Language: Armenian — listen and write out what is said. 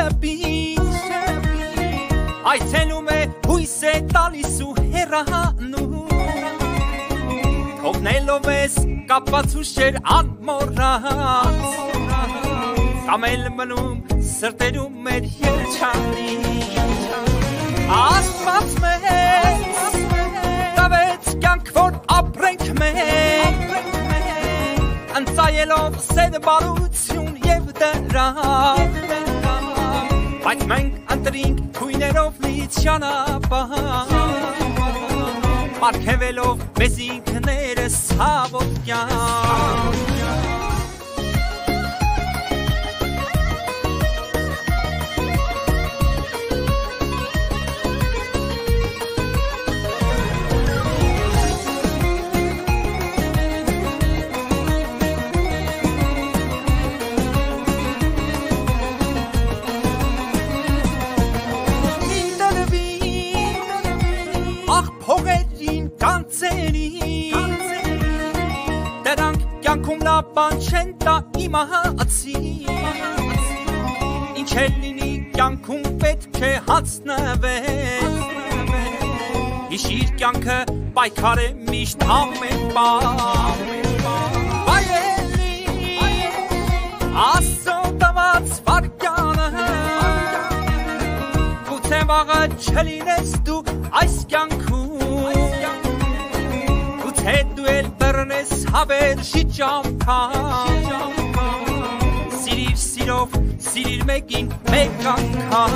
շպից Այցելում է հույս է տալիս ու հեռանում Թողնելով ես կապված ուշեր անմոռաց Կամ էլ մնում սրտերում մեր երջանի Աստված մեզ տվեց կյանք որ ապրենք մենք Ընծայելով սեր բարություն և դրավ Բայց մենք ընտրինք թույներով լի ճանապարհ Պարգևելով մեզ ինքներս ցավոտ կյանք Բան չեն տա իմացի Ինչ էլ լինի կյանքում պետք է հացնվել Հիշիր կյանքը պայքար է միշտ ամեն բան Բայելի Աստծո տված վարկյանը Գուցե վաղը չլինես դու այս կյանքում Գուցե դու էլ բռնես հավերժի ճամփան Սիրիր սիրով, սիրիր մեկին մեկ անգամ